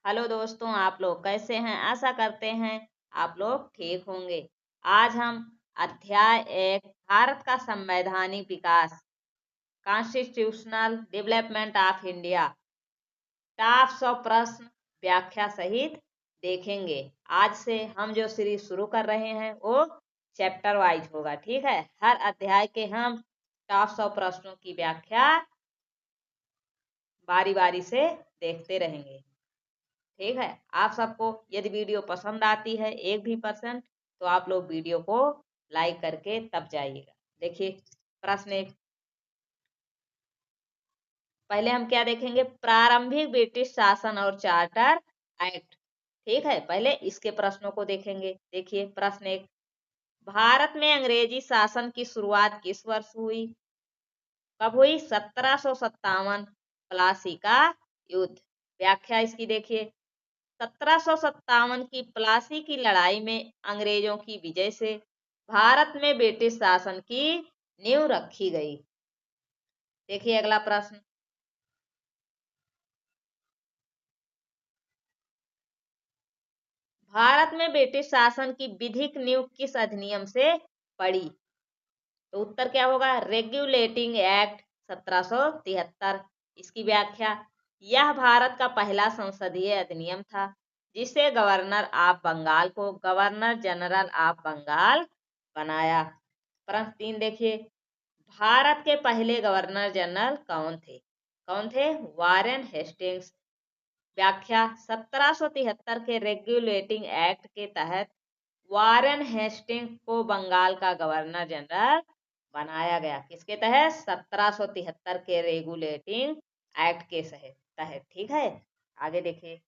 Hello दोस्तों, आप लोग कैसे हैं? आशा करते हैं आप लोग ठीक होंगे। आज हम अध्याय 1 भारत का संवैधानिक विकास constitutional development of India top 100 प्रश्न व्याख्या सहित देखेंगे। आज से हम जो सीरीज शुरू कर रहे हैं वो चैप्टर वाइज होगा। ठीक है, हर अध्याय के हम टॉप 100 प्रश्नों की व्याख्या बारी बारी से देखते रहेंगे। ठीक है, आप सबको यदि वीडियो पसंद आती है 1% तो आप लोग वीडियो को लाइक करके तब जाइएगा। देखिए प्रश्न 1, पहले हम क्या देखेंगे? प्रारंभिक ब्रिटिश शासन और चार्टर एक्ट। ठीक है, पहले इसके प्रश्नों को देखेंगे। देखिए प्रश्न 1, भारत में अंग्रेजी शासन की शुरुआत किस वर्ष हुई? कब हुई? 1757 प्लासी का युद्ध। व्याख्या इसकी देखिए, 1757 की प्लासी की लड़ाई में अंग्रेजों की विजय से भारत में ब्रिटिश शासन की नींव रखी गई। देखिए अगला प्रश्न, भारत में ब्रिटिश शासन की विधिक नींव किस अधिनियम से पड़ी? तो उत्तर क्या होगा? Regulating act 1773। इसकी व्याख्या, यह भारत का पहला संसदीय अधिनियम था जिसे गवर्नर ऑफ बंगाल को गवर्नर जनरल ऑफ बंगाल बनाया। प्रश्न 3 देखिए, भारत के पहले गवर्नर जनरल कौन थे? कौन थे? Warren Hastings. व्याख्या, 1773 के रेगुलेटिंग एक्ट के तहत वारेन हेस्टिंग्स को बंगाल का गवर्नर जनरल बनाया गया। किसके तहत? 1773 के रेगुलेटिंग एक्ट के तहत। ठीक है, आगे देखिए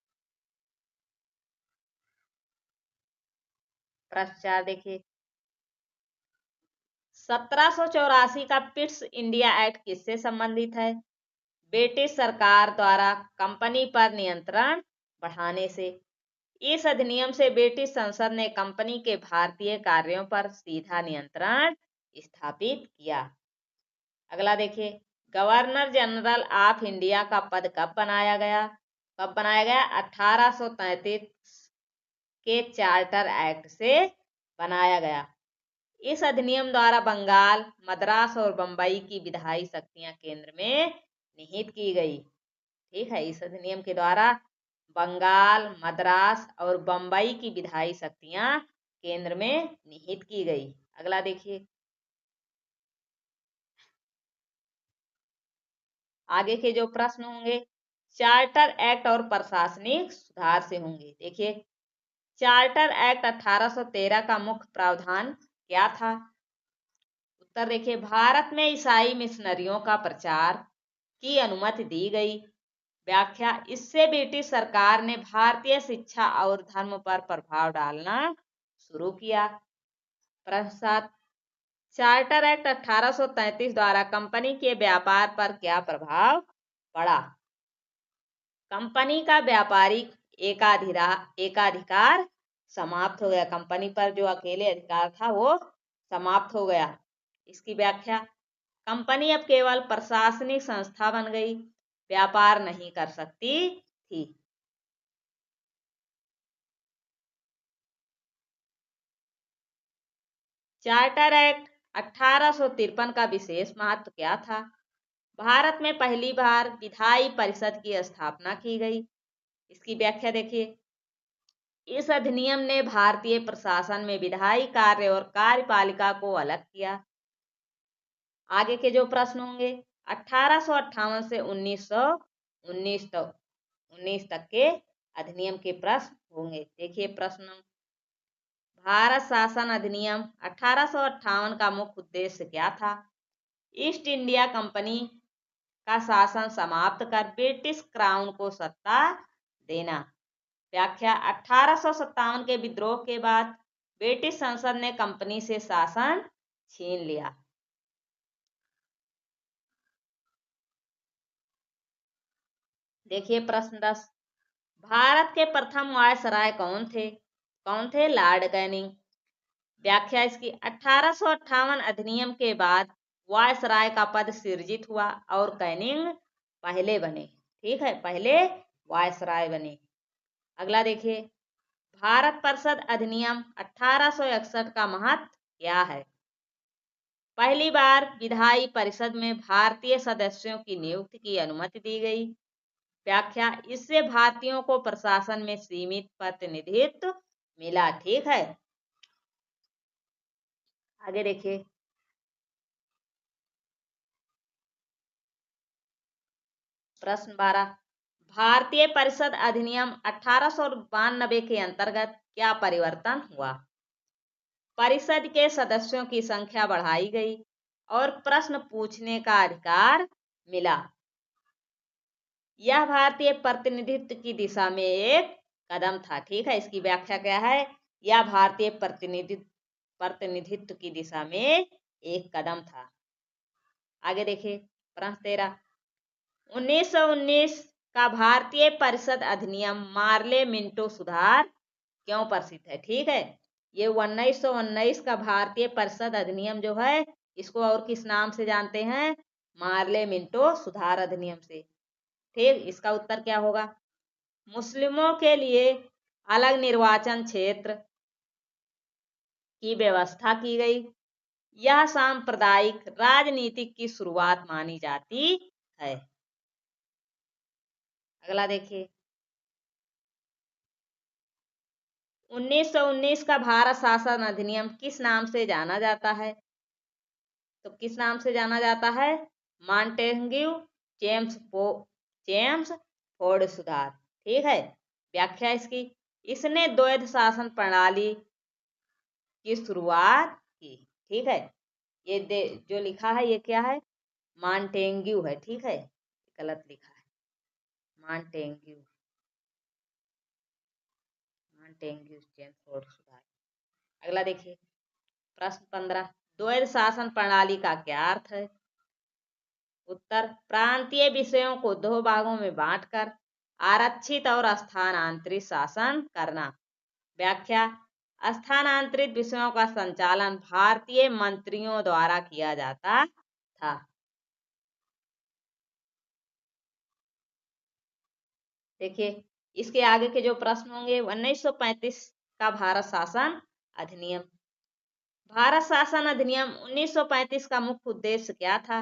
प्रश्न 4 देखिए, 1784 का पिट्स इंडिया एक्ट किससे संबंधित है? ब्रिटिश सरकार द्वारा कंपनी पर नियंत्रण बढ़ाने से। इस अधिनियम से ब्रिटिश संसद ने कंपनी के भारतीय कार्यों पर सीधा नियंत्रण स्थापित किया। अगला देखिए, गवर्नर जनरल ऑफ इंडिया का पद कब बनाया गया? कब बनाया गया? 1833 के चार्टर एक्ट से बनाया गया। इस अधिनियम द्वारा बंगाल, मद्रास और बंबई की विधायी शक्तियां केंद्र में निहित की गई। ठीक है, इस अधिनियम के द्वारा बंगाल, मद्रास और बंबई की विधायी शक्तियां केंद्र में निहित की गई। अगला देखिए, आगे के जो प्रश्न होंगे चार्टर एक्ट और प्रशासनिक सुधार से होंगे। देखिए, चार्टर एक्ट 1813 का मुख्य प्रावधान क्या था? उत्तर देखिए, भारत में ईसाई मिशनरियों का प्रचार की अनुमति दी गई। व्याख्या, इससे ब्रिटिश सरकार ने भारतीय शिक्षा और धर्म पर प्रभाव डालना शुरू किया। प्रश्न 7, चार्टर एक्ट 1833 द्वारा कंपनी के व्यापार पर क्या प्रभाव पड़ा? कंपनी का व्यापारिक एकाधिकार समाप्त हो गया। कंपनी पर जो अकेले अधिकार था वो समाप्त हो गया। इसकी व्याख्या, कंपनी अब केवल प्रशासनिक संस्था बन गई, व्यापार नहीं कर सकती थी। चार्टर एक्ट 1853 का विशेष महत्व क्या था? भारत में पहली बार विधायी परिषद की स्थापना की गई। इसकी व्याख्या देखिए, इस अधिनियम ने भारतीय प्रशासन में विधायी कार्य और कार्यपालिका को अलग किया। आगे के जो प्रश्न होंगे 1858 से 1919 तक के अधिनियम के प्रश्न होंगे। देखिए प्रश्न, भारत शासन अधिनियम 1858 का मुख्य उद्देश्य क्या था? ईस्ट इंडिया कंपनी का शासन समाप्त कर ब्रिटिश क्राउन को सत्ता देना। व्याख्या, 1857 के विद्रोह के बाद ब्रिटिश संसद ने कंपनी से शासन छीन लिया। देखिए प्रश्न 10, भारत के प्रथम वायसराय कौन थे? कौन थे? Lord Canning. व्याख्या इसकी, 1858 अधिनियम के बाद वायसराय का पद सृजित हुआ और कैनिंग पहले बने। ठीक है, पहले वायसराय बने। अगला देखिए, भारत परिषद अधिनियम 1861 का महत्व क्या है? पहली बार विधायी परिषद में भारतीय सदस्यों की नियुक्ति की अनुमति दी गई। व्याख्या, इससे भारतीयों को प्रशासन में सीमित प्रतिनिधित्व मिला। ठीक है, आगे देखिए, प्रश्न 12, भारतीय परिषद अधिनियम 1892 के अंतर्गत क्या परिवर्तन हुआ? परिषद के सदस्यों की संख्या बढ़ाई गई और प्रश्न पूछने का अधिकार मिला। यह भारतीय प्रतिनिधित्व की दिशा में एक कदम था। ठीक है, इसकी व्याख्या क्या है? यह भारतीय प्रतिनिधित्व की दिशा में एक कदम था। आगे देखिए, प्रश्न 13, 1919 का भारतीय परिषद अधिनियम मार्ले मिंटो सुधार क्यों प्रसिद्ध है? ठीक है, ये 1919 का भारतीय परिषद अधिनियम जो है, इसको और किस नाम से जानते हैं? मार्ले मिंटो सुधार अधिनियम से। ठीक, इसका उत्तर क्या होगा? मुस्लिमों के लिए अलग निर्वाचन क्षेत्र की व्यवस्था की गई। यह सांप्रदायिक राजनीति की शुरुआत मानी जाती है। अगला देखिए, 1919 का भारत शासन अधिनियम किस नाम से जाना जाता है? तो किस नाम से जाना जाता है? मॉन्टेग्यू जेम्स फोर्ड सुधार। ठीक है, व्याख्या इसकी, इसने द्वैध शासन प्रणाली की शुरुआत की। ठीक है, ये जो लिखा है ये क्या है? मॉन्टेग्यू है। ठीक है, गलत लिखा है, मॉन्टेग्यू मॉन्टेग्यू जेम्स फोर्ड सुधार। अगला देखिए, प्रश्न 15, द्वैध शासन प्रणाली का क्या अर्थ है? उत्तर, प्रांतीय विषयों को दो भागों में बांटकर आरक्षित और स्थानांतरित शासन करना। व्याख्या, स्थानांतरित विषयों का संचालन भारतीय मंत्रियों द्वारा किया जाता था। देखिए, इसके आगे के जो प्रश्न होंगे, 1935 का भारत शासन अधिनियम। भारत शासन अधिनियम 1935 का मुख्य उद्देश्य क्या था?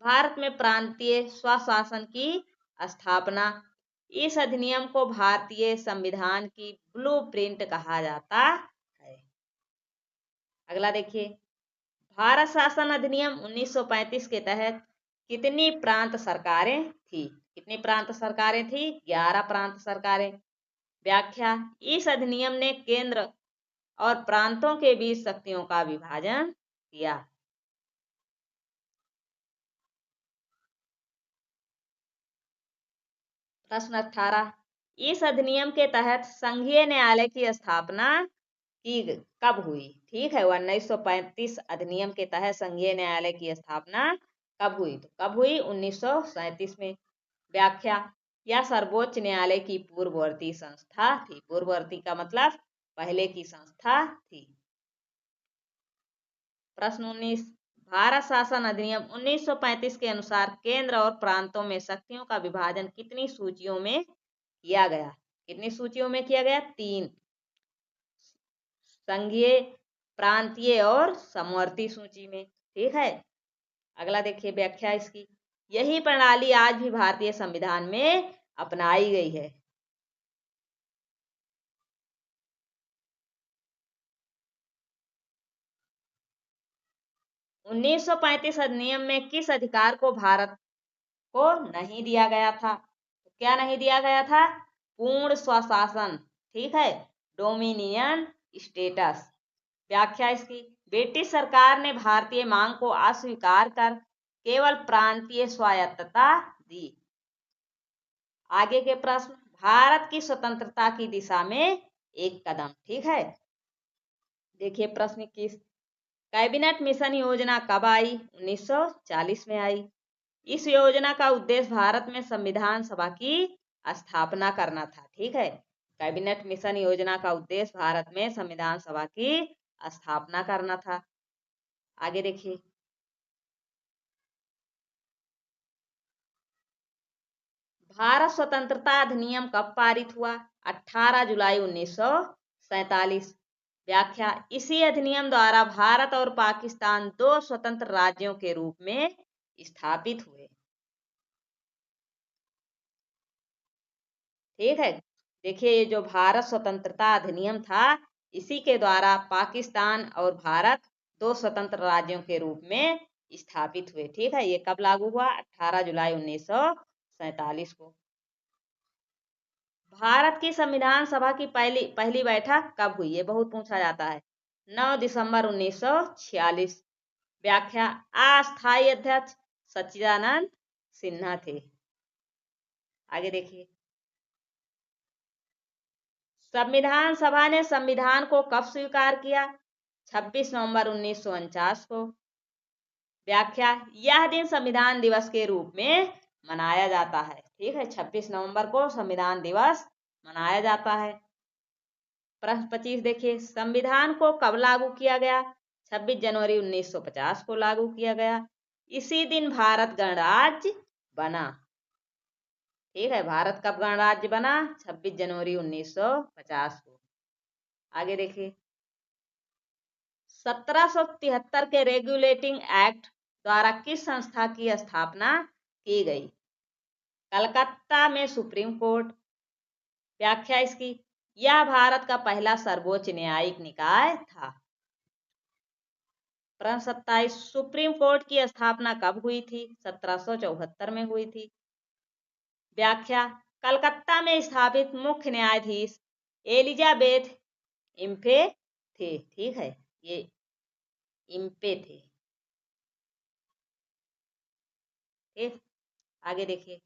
भारत में प्रांतीय स्वशासन की स्थापना। इस अधिनियम को भारतीय संविधान की ब्लूप्रिंट कहा जाता है। अगला देखिए, भारत शासन अधिनियम 1935 के तहत कितनी प्रांत सरकारें थी? कितनी प्रांत सरकारें थी? 11 प्रांत सरकारें। व्याख्या, इस अधिनियम ने केंद्र और प्रांतों के बीच शक्तियों का विभाजन किया। प्रश्न 18, इस अधिनियम के तहत संघीय न्यायालय की स्थापना की कब हुई? ठीक है, 1935 अधिनियम के तहत संघीय न्यायालय की स्थापना कब हुई? तो कब हुई? 1937 में। व्याख्या, यह सर्वोच्च न्यायालय की पूर्ववर्ती संस्था थी। पूर्ववर्ती का मतलब पहले की संस्था थी। प्रश्न 19, भारत शासन अधिनियम 1935 के अनुसार केंद्र और प्रांतों में शक्तियों का विभाजन कितनी सूचियों में किया गया? कितनी सूचियों में किया गया? 3, संघीय, प्रांतीय और समवर्ती सूची में। ठीक है, अगला देखिए, व्याख्या इसकी, यही प्रणाली आज भी भारतीय संविधान में अपनाई गई है। 1935 अधिनियम में किस अधिकार को भारत को नहीं दिया गया था? तो क्या नहीं दिया गया था? पूर्ण स्वशासन। ठीक है, डोमिनियन स्टेटस। व्याख्या इसकी, ब्रिटिश सरकार ने भारतीय मांग को अस्वीकार कर केवल प्रांतीय स्वायत्तता दी। आगे के प्रश्न, भारत की स्वतंत्रता की दिशा में एक कदम। ठीक है, देखिए प्रश्न 21, कैबिनेट मिशन योजना कब आई? 1940 में आई। इस योजना का उद्देश्य भारत में संविधान सभा की स्थापना करना था। ठीक है, कैबिनेट मिशन योजना का उद्देश्य भारत में संविधान सभा की स्थापना करना था। आगे देखिए, भारत स्वतंत्रता अधिनियम कब पारित हुआ? 18 जुलाई 1947। व्याख्या, इसी अधिनियम द्वारा भारत और पाकिस्तान दो स्वतंत्र राज्यों के रूप में स्थापित हुए। ठीक है, देखिए ये जो भारत स्वतंत्रता अधिनियम था, इसी के द्वारा पाकिस्तान और भारत दो स्वतंत्र राज्यों के रूप में स्थापित हुए। ठीक है, ये कब लागू हुआ? 18 जुलाई 1947 को। भारत की संविधान सभा की पहली बैठक कब हुई? ये बहुत पूछा जाता है। 9 दिसंबर 1946। व्याख्या, अस्थायी अध्यक्ष सच्चिदानंद सिन्हा थे। आगे देखिए, संविधान सभा ने संविधान को कब स्वीकार किया? 26 नवंबर 1949 को। व्याख्या, यह दिन संविधान दिवस के रूप में मनाया जाता है। ठीक है, 26 नवंबर को संविधान दिवस मनाया जाता है। प्रश्न 25 देखिए, संविधान को कब लागू किया गया? 26 जनवरी 1950 को लागू किया गया। इसी दिन भारत गणराज्य बना। ठीक है, भारत कब गणराज्य बना? 26 जनवरी 1950 को। आगे देखिए, 1773 के रेगुलेटिंग एक्ट द्वारा किस संस्था की स्थापना की गई? कलकत्ता में सुप्रीम कोर्ट। व्याख्या इसकी, यह भारत का पहला सर्वोच्च न्यायिक निकाय था। प्रश्न 27, सुप्रीम कोर्ट की स्थापना कब हुई थी? 1774 में हुई थी। व्याख्या, कलकत्ता में स्थापित मुख्य न्यायाधीश एलिजाबेथ इम्फे थे। ठीक है, ये इम्पे थे। ठीक, आगे देखिए,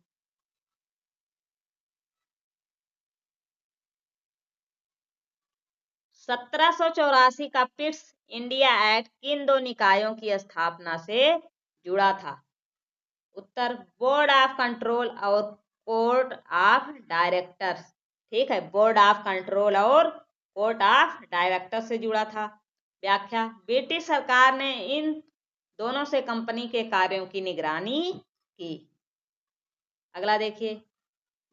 1784 का पिट्स इंडिया एक्ट किन दो निकायों की स्थापना से जुड़ा था? उत्तर, बोर्ड ऑफ कंट्रोल और कोर्ट ऑफ डायरेक्टर्स। ठीक है, बोर्ड ऑफ कंट्रोल और कोर्ट ऑफ डायरेक्टर्स से जुड़ा था। व्याख्या, ब्रिटिश सरकार ने इन दोनों से कंपनी के कार्यों की निगरानी की। अगला देखिए,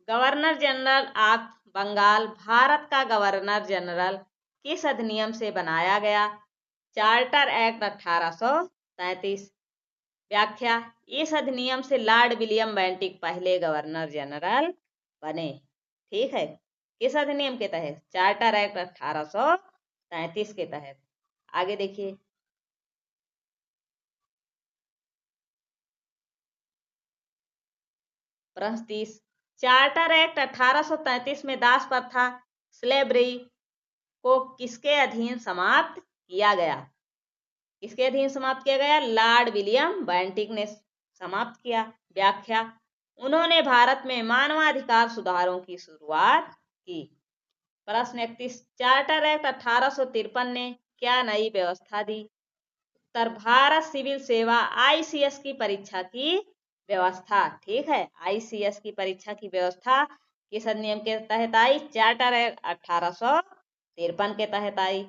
governor general of Bengal Bharat का गवर्नर जनरल किस अधिनियम से बनाया गया? Charter act 1833। व्याख्या, इस अधिनियम से लॉर्ड विलियम बेंटिक पहले गवर्नर जनरल बने। ठीक है, किस अधिनियम के तहत? चार्टर एक्ट 1833 के तहत। आगे देखिए, प्रश्न 30, चार्टर एक्ट 1833 में दास प्रथा स्लेवरी को किसके अधीन समाप्त किया गया? किसके अधीन समाप्त किया गया? लॉर्ड विलियम बेंटिक ने समाप्त किया। व्याख्या, उन्होंने भारत में मानवाधिकार सुधारों की शुरुआत की। प्रश्न 31, चार्टर एक्ट 1853 ने क्या नई व्यवस्था दी? उत्तर, भारत सिविल सेवा आईसीएस की परीक्षा की व्यवस्था। ठीक है, आईसीएस की परीक्षा की व्यवस्था किस अधिनियम के तहत आई? चार्टर एक्ट 1853 के तहत आई।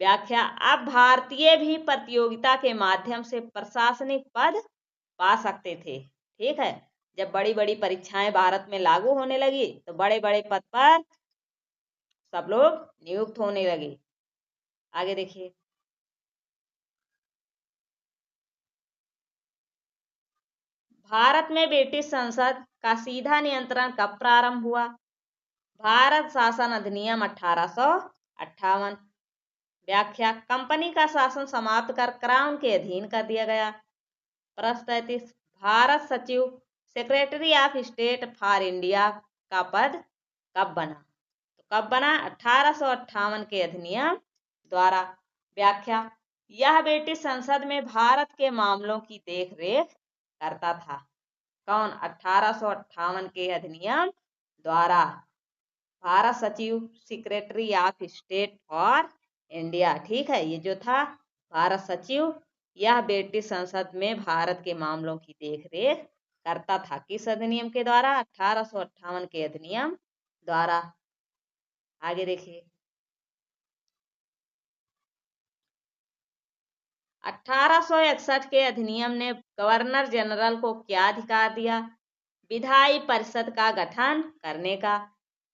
व्याख्या, अब भारतीय भी प्रतियोगिता के माध्यम से प्रशासनिक पद पा सकते थे। ठीक है, जब बड़ी बड़ी परीक्षाएं भारत में लागू होने लगी तो बड़े बड़े पद पर सब लोग नियुक्त होने लगे। आगे देखिए, भारत में ब्रिटिश संसद का सीधा नियंत्रण कब प्रारंभ हुआ? भारत शासन अधिनियम 1858। व्याख्या, कंपनी का शासन समाप्त कर क्राउन के अधीन कर दिया गया। प्रश्न 33, भारत सचिव secretary of state for India का पद कब बना? तो कब बना? 1858 के अधिनियम द्वारा। व्याख्या, यह ब्रिटिश संसद में भारत के मामलों की देखरेख करता था। कौन? 1858 के अधिनियम द्वारा भारत सचिव secretary of state for India. ठीक है, ये जो था भारत सचिव, यह ब्रिटिश संसद में भारत के मामलों की देखरेख करता था। किस अधिनियम के द्वारा? 1858 के अधिनियम द्वारा। आगे देखिए, 1861 के अधिनियम ने गवर्नर जनरल को क्या अधिकार दिया? विधायी परिषद का गठन करने का।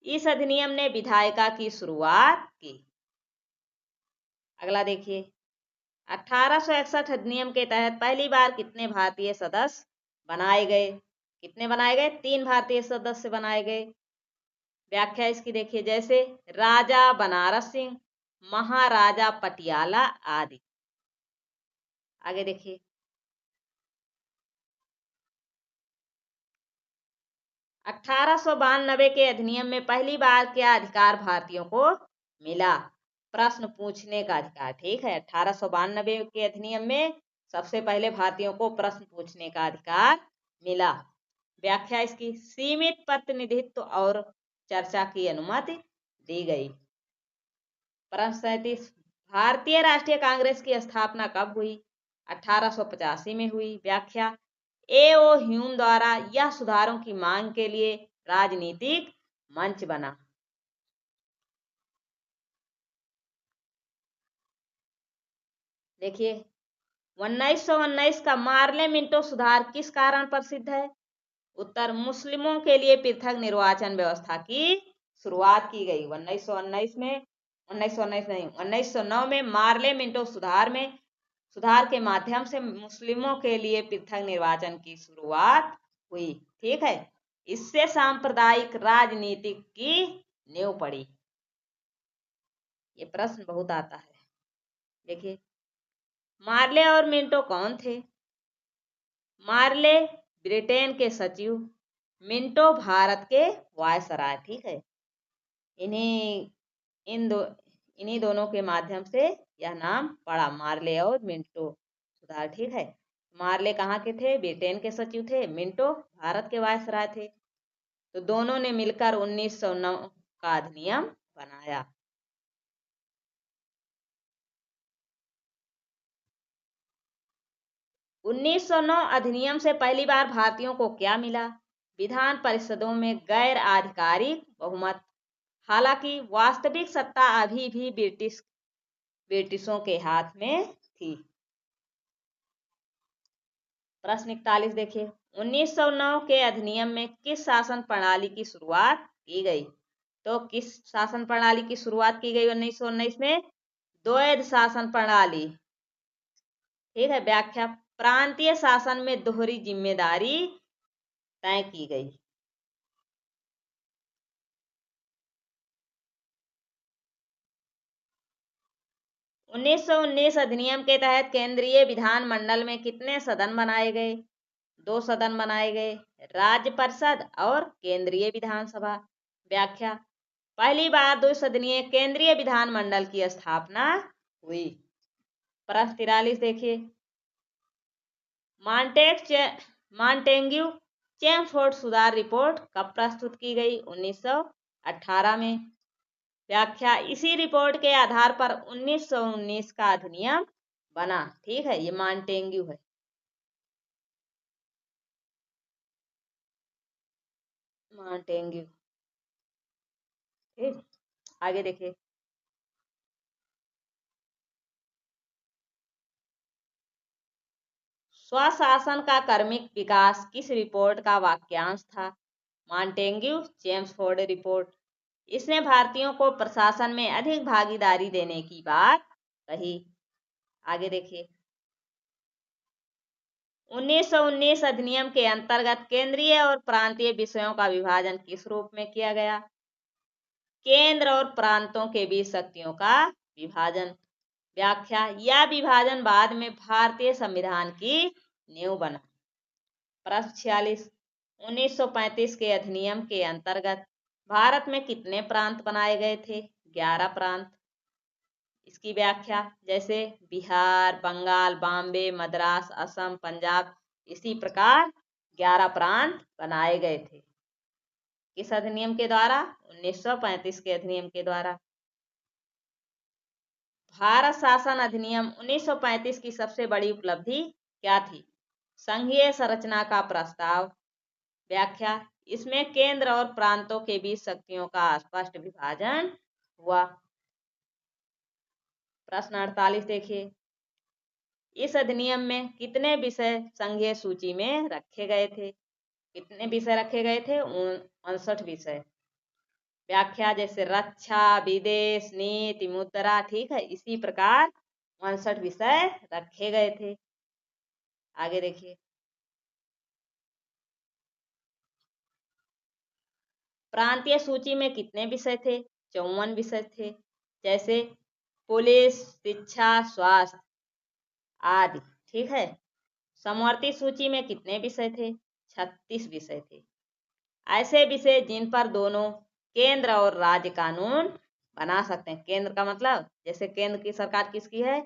इस अधिनियम ने विधायिका की शुरुआत की। अगला देखिए, 1861 अधिनियम के तहत पहली बार कितने भारतीय सदस्य बनाए गए? कितने बनाए गए? 3 भारतीय सदस्य बनाए गए। व्याख्या इसकी देखिए, जैसे राजा बनारस सिंह, महाराजा पटियाला आदि। आगे देखिए, 1892 के अधिनियम में पहली बार क्या अधिकार भारतीयों को मिला? प्रश्न पूछने का अधिकार। ठीक है, 1892 के अधिनियम में सबसे पहले भारतीयों को प्रश्न पूछने का अधिकार मिला। व्याख्या इसकी, सीमित प्रतिनिधित्व और चर्चा की अनुमति दी गई। प्रश्न 37, भारतीय राष्ट्रीय कांग्रेस की स्थापना कब हुई? 1885 में हुई। व्याख्या, ए.ओ. ह्यूम द्वारा यह सुधारों की मांग के लिए राजनीतिक मंच बना। देखिए, 1919 का मार्ले मिंटो सुधार किस कारण प्रसिद्ध है? उत्तर, मुस्लिमों के लिए पृथक निर्वाचन व्यवस्था की शुरुआत की गई। 1909 में मार्ले मिंटो सुधार के माध्यम से मुस्लिमों के लिए पृथक निर्वाचन की शुरुआत हुई। ठीक है, इससे सांप्रदायिक राजनीति की नींव पड़ी। ये प्रश्न बहुत आता है। देखिए, मार्ले और मिंटो कौन थे? मार्ले ब्रिटेन के सचिव, मिंटो भारत के वायसराय। ठीक है, इन्हीं दोनों के माध्यम से यह नाम पड़ा, मार्ले और मिंटो सुधार। ठीक है, मार्ले कहाँ के थे? ब्रिटेन के सचिव थे। मिंटो भारत के वायसराय थे। तो दोनों ने मिलकर 1909 का अधिनियम बनाया। उन्नीस सौ 9 अधिनियम से पहली बार भारतीयों को क्या मिला? विधान परिषदों में गैर आधिकारिक बहुमत। हालांकि वास्तविक सत्ता अभी भी ब्रिटिशों के हाथ में थी। प्रश्न 41 देखिए, 1909 के अधिनियम में किस शासन प्रणाली की शुरुआत की गई? तो किस शासन प्रणाली की शुरुआत की गई 1919 में? द्वैध शासन प्रणाली। ठीक है, व्याख्या, प्रांतीय शासन में दोहरी जिम्मेदारी तय की गई। उन्नीस अधिनियम के तहत केंद्रीय विधानमंडल में कितने सदन बनाए गए? 2 सदन बनाए गए, राज्य परिषद और केंद्रीय विधानसभा। व्याख्या, पहली बार 2 सदनीय केंद्रीय विधानमंडल की स्थापना हुई। प्रश्न 43 देखिए, मॉन्टेग्यू चेम्सफोर्ड सुधार रिपोर्ट कब प्रस्तुत की गई? 1918 में। व्याख्या, इसी रिपोर्ट के आधार पर 1919 का अधिनियम बना। ठीक है, ये मॉन्टेग्यू है। मॉन्टेग्यू। ठीक, आगे देखिए, स्वशासन का क्रमिक विकास किस रिपोर्ट का वाक्यांश था? Montagu Chelmsford report. इसने भारतीयों को प्रशासन में अधिक भागीदारी देने की बात कही। आगे देखिए, 1919 अधिनियम के अंतर्गत केंद्रीय और प्रांतीय विषयों का विभाजन किस रूप में किया गया? केंद्र और प्रांतों के बीच शक्तियों का विभाजन। व्याख्या, यह विभाजन बाद में भारतीय संविधान की नींव बना। प्रश्न 46, 1935 के अधिनियम के अंतर्गत भारत में कितने प्रांत बनाए गए थे? 11 प्रांत। इसकी व्याख्या, जैसे बिहार, बंगाल, बॉम्बे, मद्रास, असम, पंजाब, इसी प्रकार 11 प्रांत बनाए गए थे। किस अधिनियम के द्वारा? 1935 के अधिनियम के द्वारा। भारत शासन अधिनियम 1935 की सबसे बड़ी उपलब्धि क्या थी? संघीय संरचना का प्रस्ताव। व्याख्या, इसमें केंद्र और प्रांतों के बीच शक्तियों का स्पष्ट विभाजन हुआ। प्रश्न 48 देखिए, इस अधिनियम में कितने विषय संघीय सूची में रखे गए थे? कितने विषय रखे गए थे? 59 विषय। व्याख्या जैसे रक्षा, विदेश नीति, मुद्रा, ठीक है, इसी प्रकार 59 विषय रखे गए थे। आगे देखिए, प्रांतीय सूची में कितने विषय थे? 54 विषय थे, जैसे पुलिस, शिक्षा, स्वास्थ्य आदि, ठीक है। समवर्ती सूची में कितने विषय थे? 36 विषय थे। ऐसे विषय जिन पर दोनों केंद्र और राज्य कानून बना सकते हैं। केंद्र का मतलब जैसे केंद्र की सरकार किसकी है?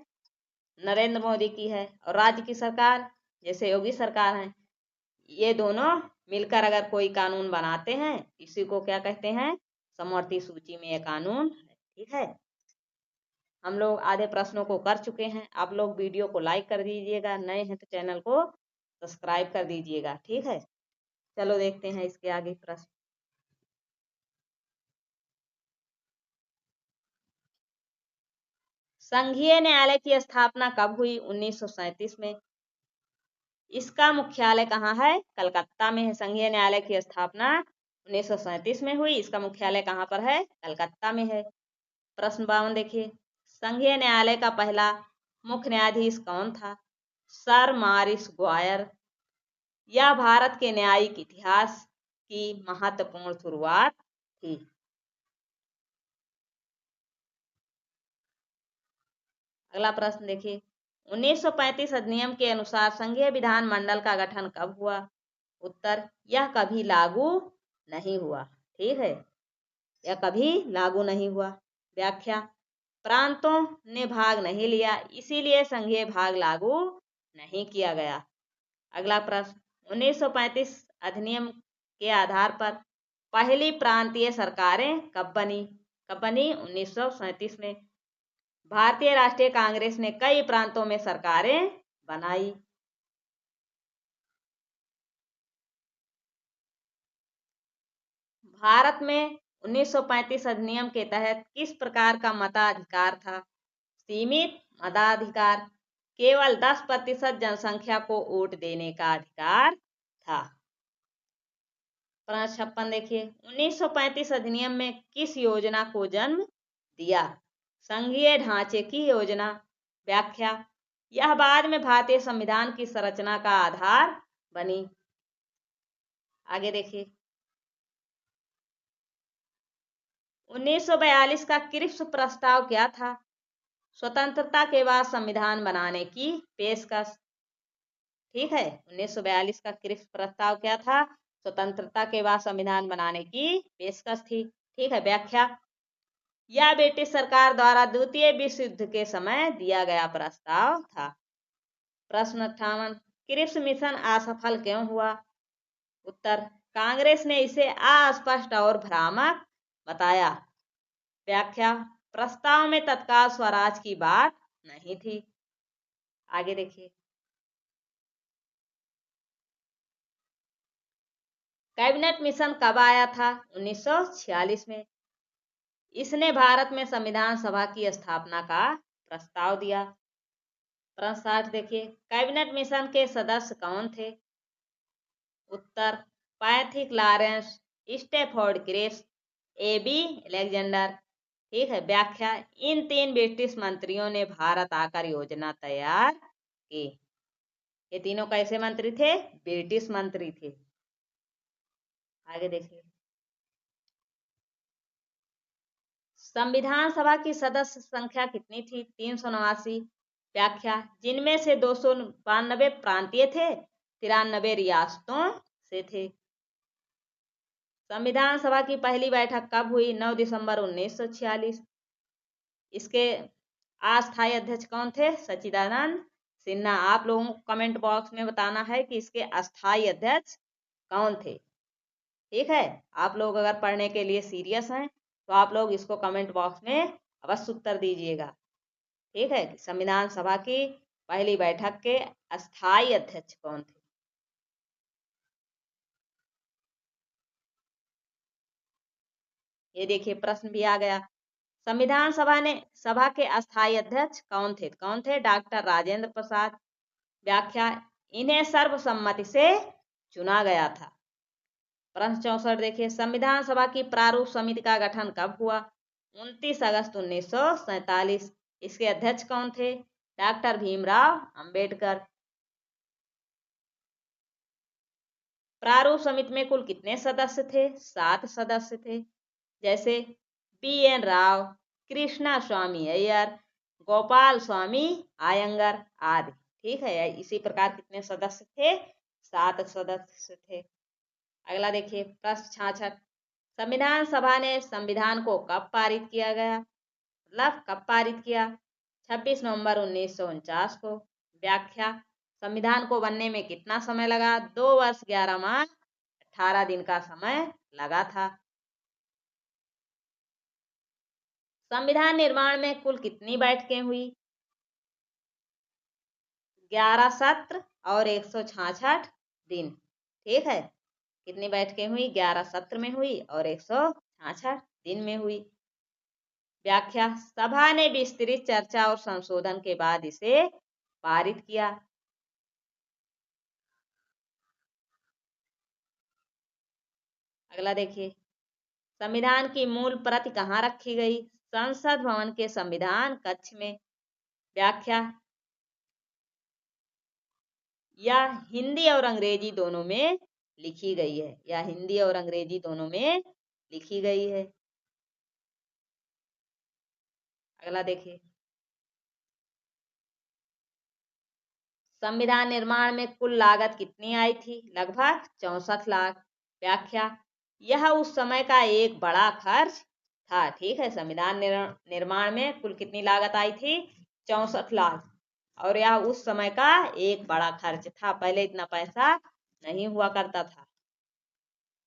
नरेंद्र मोदी की है, और राज्य की सरकार जैसे योगी सरकार है। ये दोनों मिलकर अगर कोई कानून बनाते हैं, इसी को क्या कहते हैं? समवर्ती सूची में ये कानून है, ठीक है। हम लोग आधे प्रश्नों को कर चुके हैं। आप लोग वीडियो को लाइक कर दीजिएगा, नए हैं तो चैनल को सब्सक्राइब कर दीजिएगा, ठीक है। चलो देखते हैं इसके आगे प्रश्न। संघीय न्यायालय की स्थापना कब हुई? 1937 में। इसका मुख्यालय कहाँ है? कलकत्ता में है। संघीय न्यायालय की स्थापना 1937 में हुई। इसका मुख्यालय कहाँ पर है? कलकत्ता में है। प्रश्न 52 देखिए, संघीय न्यायालय का पहला मुख्य न्यायाधीश कौन था? Sir Morris Gwyer. यह भारत के न्यायिक इतिहास की महत्वपूर्ण शुरुआत थी। अगला प्रश्न देखिए, 1935 अधिनियम के अनुसार संघीय विधानमंडल का गठन कब हुआ? उत्तर, यह कभी लागू नहीं हुआ, ठीक है, यह कभी लागू नहीं हुआ। व्याख्या, प्रांतों ने भाग नहीं लिया, इसीलिए संघीय भाग लागू नहीं किया गया। अगला प्रश्न, 1935 अधिनियम के आधार पर पहली प्रांतीय सरकारें कब बनी? कब बनी? 1937 में। भारतीय राष्ट्रीय कांग्रेस ने कई प्रांतों में सरकारें बनाई। भारत में 1935 अधिनियम के तहत किस प्रकार का मताधिकार था? सीमित मताधिकार, केवल 10% जनसंख्या को वोट देने का अधिकार था। प्रश्न 56 देखिए, 1935 अधिनियम में किस योजना को जन्म दिया? संघीय ढांचे की योजना। व्याख्या, यह बाद में भारतीय संविधान की संरचना का आधार बनी। आगे देखिए, 1942 का क्रिप्स प्रस्ताव क्या था? स्वतंत्रता के बाद संविधान बनाने की पेशकश, ठीक है। 1942 का क्रिप्स प्रस्ताव क्या था? स्वतंत्रता के बाद संविधान बनाने की पेशकश थी, ठीक है। व्याख्या, यह ब्रिटिश सरकार द्वारा द्वितीय विश्व युद्ध के समय दिया गया प्रस्ताव था। प्रश्न 58, क्रिप्स मिशन असफल क्यों हुआ? उत्तर, कांग्रेस ने इसे अस्पष्ट और भ्रामक बताया। व्याख्या, प्रस्ताव में तत्काल स्वराज की बात नहीं थी। आगे देखिए, कैबिनेट मिशन कब आया था? 1946 में। इसने भारत में संविधान सभा की स्थापना का प्रस्ताव दिया। प्रश्न 60 देखिए, कैबिनेट मिशन के सदस्य कौन थे? उत्तर, Pethick Lawrence, Stafford Cripps, A B Alexander, ठीक है। व्याख्या, इन 3 ब्रिटिश मंत्रियों ने भारत आकर योजना तैयार की। ये तीनों कैसे मंत्री थे? ब्रिटिश मंत्री थे। आगे देखिए, संविधान सभा की सदस्य संख्या कितनी थी? 389। व्याख्या, जिनमें से 292 प्रांतीय थे, 93 रियासतों से थे। संविधान सभा की पहली बैठक कब हुई? 9 दिसंबर 1946। इसके अस्थायी अध्यक्ष कौन थे? सच्चिदानंद सिन्हा। आप लोगों को कमेंट बॉक्स में बताना है कि इसके अस्थायी अध्यक्ष कौन थे, ठीक है। आप लोग अगर पढ़ने के लिए सीरियस हैं तो आप लोग इसको कमेंट बॉक्स में अवश्य उत्तर दीजिएगा, ठीक है। संविधान सभा की पहली बैठक के अस्थायी अध्यक्ष कौन थे? ये देखिए, प्रश्न भी आ गया। संविधान सभा के अस्थायी अध्यक्ष कौन थे? कौन थे? डॉक्टर राजेंद्र प्रसाद। व्याख्या, इन्हें सर्वसम्मति से चुना गया था। प्रश्न 64 देखिए, संविधान सभा की प्रारूप समिति का गठन कब हुआ? 29 अगस्त 1947। इसके अध्यक्ष कौन थे? डॉक्टर भीमराव अंबेडकर। प्रारूप समिति में कुल कितने सदस्य थे? 7 सदस्य थे। जैसे BN राव, कृष्णा स्वामी अय्यर, गोपाल स्वामी आयंगर आदि। ठीक है, इसी प्रकार कितने सदस्य थे? 7 सदस्य थे। अगला देखिए प्रश्न 66, संविधान सभा ने संविधान को कब पारित किया गया? मतलब कब पारित किया? 26 नवंबर 1949 को। व्याख्या, संविधान को बनने में कितना समय लगा? 2 वर्ष 11 माह 18 दिन का समय लगा था। संविधान निर्माण में कुल कितनी बैठकें हुई? 11 सत्र और 166 दिन। ठीक है, कितनी बैठकें हुई? 11 सत्र में हुई और 166 दिन में हुई। व्याख्या, सभा ने विस्तृत चर्चा और संशोधन के बाद इसे पारित किया। अगला देखिए, संविधान की मूल प्रति कहाँ रखी गई? संसद भवन के संविधान कक्ष में। व्याख्या, यह हिंदी और अंग्रेजी दोनों में लिखी गई है। यह हिंदी और अंग्रेजी दोनों में लिखी गई है। अगला देखिए, संविधान निर्माण में कुल लागत कितनी आई थी? लगभग 64 लाख। व्याख्या, यह उस समय का एक बड़ा खर्च था। ठीक है, संविधान निर्माण में कुल कितनी लागत आई थी? 64 लाख। और यह उस समय का एक बड़ा खर्च था, पहले इतना पैसा नहीं हुआ करता था।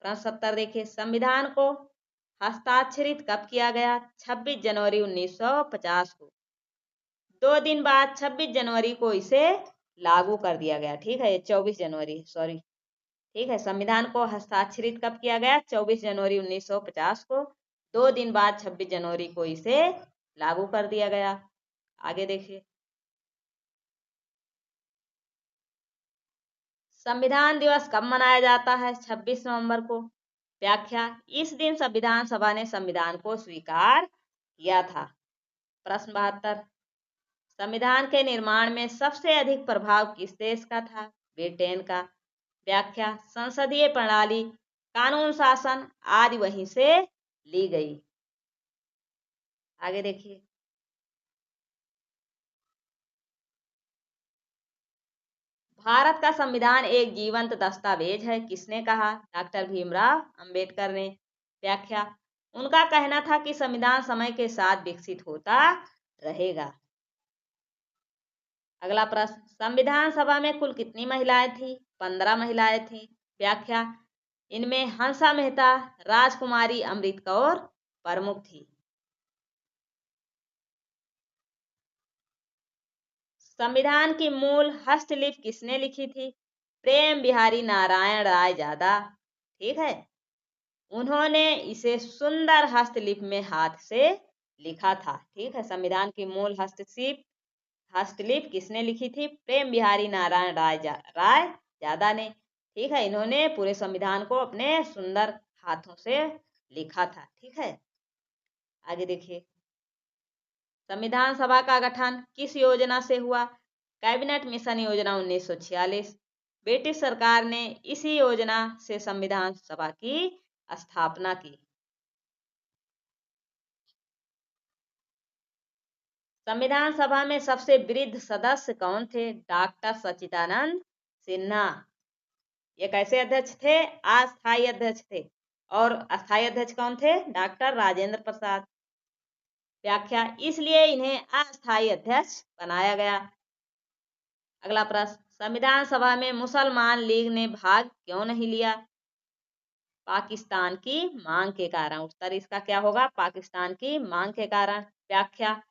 प्रश्न 70 देखिए, संविधान को हस्ताक्षरित कब किया गया? 26 जनवरी 1950 को। 2 दिन बाद 26 जनवरी को इसे लागू कर दिया गया। ठीक है, 24 जनवरी, सॉरी। ठीक है, संविधान को हस्ताक्षरित कब किया गया? 24 जनवरी 1950 को। 2 दिन बाद 26 जनवरी को इसे लागू कर दिया गया। आगे देखिए, संविधान दिवस कब मनाया जाता है? 26 नवंबर को। व्याख्या, इस दिन संविधान सभा ने संविधान को स्वीकार किया था। प्रश्न 72, संविधान के निर्माण में सबसे अधिक प्रभाव किस देश का था? ब्रिटेन का। व्याख्या, संसदीय प्रणाली, कानून शासन आदि वहीं से ली गई। आगे देखिए, भारत का संविधान एक जीवंत दस्तावेज है, किसने कहा? डॉक्टर भीमराव अंबेडकर ने। व्याख्या, उनका कहना था कि संविधान समय के साथ विकसित होता रहेगा। अगला प्रश्न, संविधान सभा में कुल कितनी महिलाएं थी? 15 महिलाएं थी। व्याख्या, इनमें हंसा मेहता, राजकुमारी अमृत कौर प्रमुख थी। संविधान की मूल हस्तलिपि किसने लिखी थी? प्रेम बिहारी नारायण राय ज्यादा। ठीक है, उन्होंने इसे सुंदर हस्तलिपि में हाथ से लिखा था। ठीक है, संविधान की मूल हस्तलिपि किसने लिखी थी? प्रेम बिहारी नारायण राय ज्यादा ने। ठीक है, इन्होंने पूरे संविधान को अपने सुंदर हाथों से लिखा था। ठीक है, आगे देखिए, संविधान सभा का गठन किस योजना से हुआ? कैबिनेट मिशन योजना 1946। ब्रिटिश सरकार ने इसी योजना से संविधान सभा की स्थापना की। संविधान सभा में सबसे वृद्ध सदस्य कौन थे? डॉक्टर सच्चिदानंद सिन्हा। ये कैसे अध्यक्ष थे? अस्थायी अध्यक्ष थे। और अस्थायी अध्यक्ष कौन थे? डॉक्टर राजेंद्र प्रसाद। व्याख्या, इसलिए इन्हें अस्थायी अध्यक्ष बनाया गया। अगला प्रश्न, संविधान सभा में मुसलमान लीग ने भाग क्यों नहीं लिया? पाकिस्तान की मांग के कारण। उत्तर इसका क्या होगा? पाकिस्तान की मांग के कारण। व्याख्या,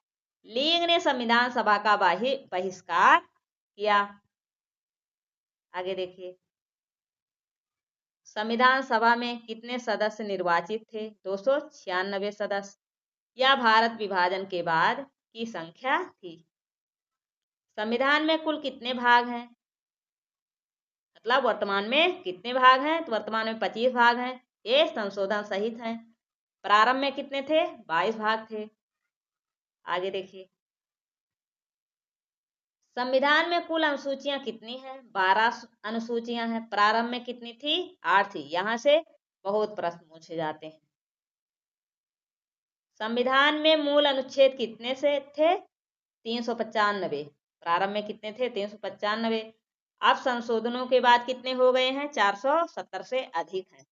लीग ने संविधान सभा का बहिष्कार किया। आगे देखिए, संविधान सभा में कितने सदस्य निर्वाचित थे? 296 सदस्य। यह भारत विभाजन के बाद की संख्या थी। संविधान में कुल कितने भाग हैं? मतलब वर्तमान में कितने भाग हैं, तो वर्तमान में 25 भाग हैं, ये संशोधन सहित हैं। प्रारंभ में कितने थे, 22 भाग थे। आगे देखिए, संविधान में कुल अनुसूचियां कितनी हैं, 12 अनुसूचियां हैं। प्रारंभ में कितनी थी, 8 थी। यहाँ से बहुत प्रश्न पूछे जाते हैं। संविधान में मूल अनुच्छेद कितने से थे, 395। प्रारंभ में कितने थे, 395। अब संशोधनों के बाद कितने हो गए हैं, 470 से अधिक हैं।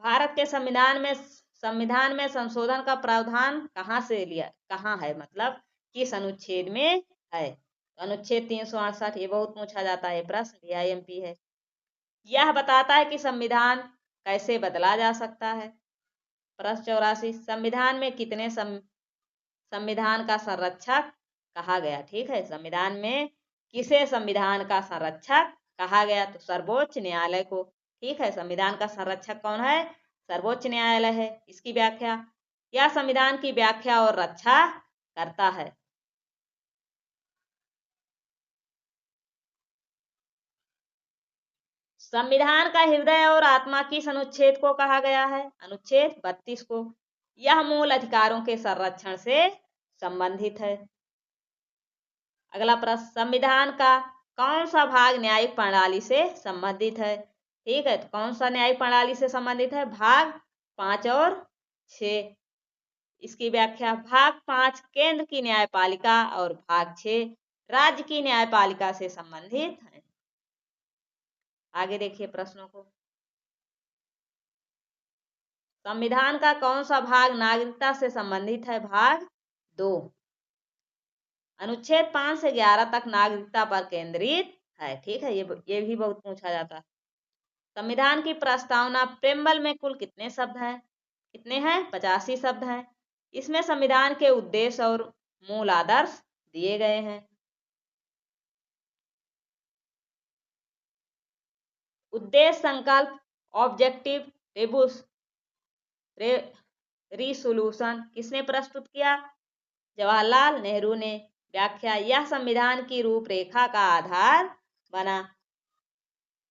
भारत के संविधान में संशोधन का प्रावधान कहाँ है, मतलब किस अनुच्छेद में है। अनुच्छेद 368, ये बहुत पूछा जाता है प्रश्न, DIMP है। यह बताता है कि संविधान कैसे बदला जा सकता है। प्रश्न 84, संविधान में कितने संविधान का संरक्षक कहा गया। ठीक है, संविधान में किसे संविधान का संरक्षक कहा गया, तो सर्वोच्च न्यायालय को। ठीक है, संविधान का संरक्षक कौन है, सर्वोच्च न्यायालय है। इसकी व्याख्या, यह संविधान की व्याख्या और रक्षा करता है। संविधान का हृदय और आत्मा किस अनुच्छेद को कहा गया है, अनुच्छेद 32 को। यह मूल अधिकारों के संरक्षण से संबंधित है। अगला प्रश्न, संविधान का कौन सा भाग न्यायिक प्रणाली से संबंधित है। ठीक है, तो कौन सा न्यायिक प्रणाली से संबंधित है, भाग 5 और 6। इसकी व्याख्या, भाग 5 केंद्र की न्यायपालिका और भाग 6 राज्य की न्यायपालिका से संबंधित है। आगे देखिए प्रश्नों को, संविधान का कौन सा भाग नागरिकता से संबंधित है, भाग 2। अनुच्छेद 5 से 11 तक नागरिकता पर केंद्रित है। ठीक है, ये भी बहुत पूछा जाता है। संविधान की प्रस्तावना प्रेम्बल में कुल कितने शब्द हैं, कितने हैं, 85 शब्द हैं। इसमें संविधान के उद्देश्य और मूल आदर्श दिए गए हैं। उद्देश्य संकल्प, ऑब्जेक्टिव रिसोल्यूशन किसने प्रस्तुत किया, जवाहरलाल नेहरू ने। व्याख्या, यह संविधान की रूपरेखा का आधार बना।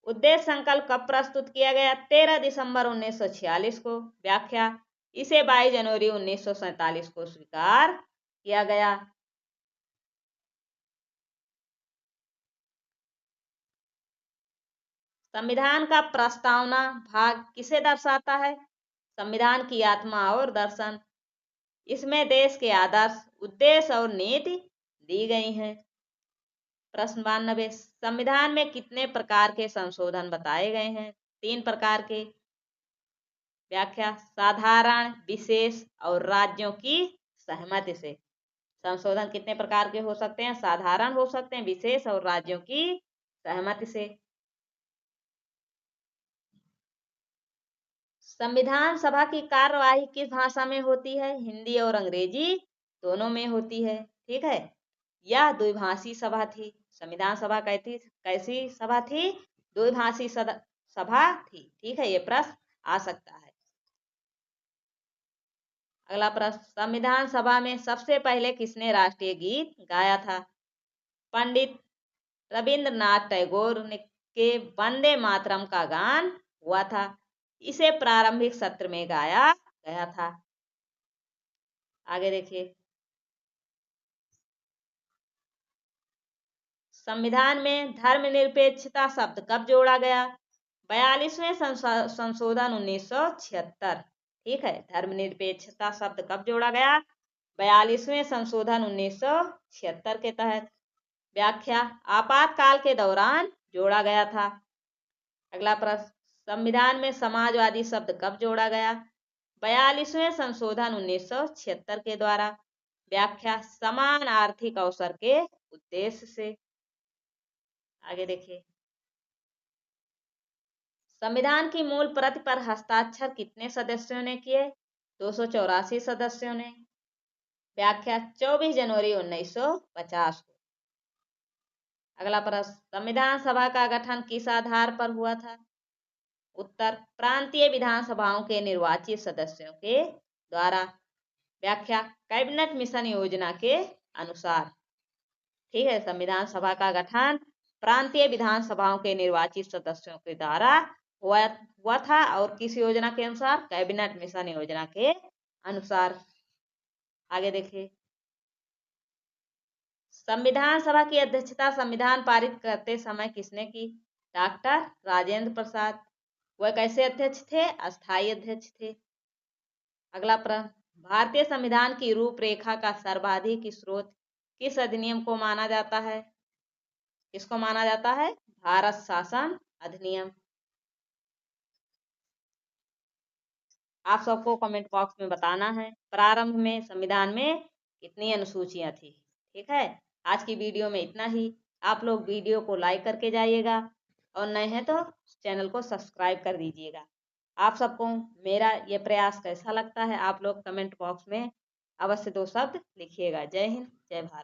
उद्देश्य संकल्प कब प्रस्तुत किया गया, 13 दिसंबर 1946 को। व्याख्या, इसे 22 जनवरी 1947 को स्वीकार किया गया। संविधान का प्रस्तावना भाग किसे दर्शाता है, संविधान की आत्मा और दर्शन। इसमें देश के आदर्श, उद्देश्य और नीति दी गई हैं। प्रश्न 92, संविधान में कितने प्रकार के संशोधन बताए गए हैं, 3 प्रकार के। व्याख्या, साधारण, विशेष और राज्यों की सहमति से। संशोधन कितने प्रकार के हो सकते हैं, साधारण हो सकते हैं, विशेष और राज्यों की सहमति से। संविधान सभा की कार्यवाही किस भाषा में होती है, हिंदी और अंग्रेजी दोनों में होती है। ठीक है, यह द्विभाषी सभा थी। संविधान सभा कैसी सभा थी, द्विभाषी सभा थी। ठीक है, ये प्रश्न आ सकता है। अगला प्रश्न, संविधान सभा में सबसे पहले किसने राष्ट्रीय गीत गाया था, पंडित रविंद्रनाथ टैगोर के वंदे मातरम का गान हुआ था। इसे प्रारंभिक सत्र में गाया गया था। आगे देखिए, संविधान में धर्मनिरपेक्षता शब्द कब जोड़ा गया, 42वें संशोधन 1976। ठीक है, धर्मनिरपेक्षता शब्द कब जोड़ा गया, 42वें संशोधन 1976 के तहत। व्याख्या, आपातकाल के दौरान जोड़ा गया था। अगला प्रश्न, संविधान में समाजवादी शब्द कब जोड़ा गया, 42वें संशोधन 1976 के द्वारा। व्याख्या, समान आर्थिक अवसर के उद्देश्य से। आगे देखिए, संविधान की मूल प्रति पर हस्ताक्षर कितने सदस्यों ने किए, 284 सदस्यों ने। व्याख्या, 24 जनवरी 1950 को। अगला प्रश्न, संविधान सभा का गठन किस आधार पर हुआ था, उत्तर, प्रांतीय विधानसभाओं के निर्वाचित सदस्यों के द्वारा। व्याख्या, कैबिनेट मिशन योजना के अनुसार। ठीक है। संविधान सभा का गठन प्रांतीय विधानसभाओं के निर्वाचित सदस्यों के द्वारा हुआ था और किस योजना के अनुसार? कैबिनेट मिशन योजना के अनुसार। आगे देखिए, संविधान सभा की अध्यक्षता संविधान पारित करते समय किसने की? डॉक्टर राजेंद्र प्रसाद। वह कैसे अध्यक्ष थे? अस्थायी अध्यक्ष थे। अगला प्रश्न, भारतीय संविधान की रूपरेखा का सर्वाधिक स्रोत किस अधिनियम को माना जाता है? किसको माना जाता है? भारत शासन अधिनियम। आप सबको कमेंट बॉक्स में बताना है प्रारंभ में संविधान में कितनी अनुसूचियां थी। ठीक है, आज की वीडियो में इतना ही। आप लोग वीडियो को लाइक करके जाइएगा और नए हैं तो चैनल को सब्सक्राइब कर दीजिएगा। आप सबको मेरा ये प्रयास कैसा लगता है आप लोग कमेंट बॉक्स में अवश्य 2 शब्द लिखिएगा। जय हिंद, जय भारत।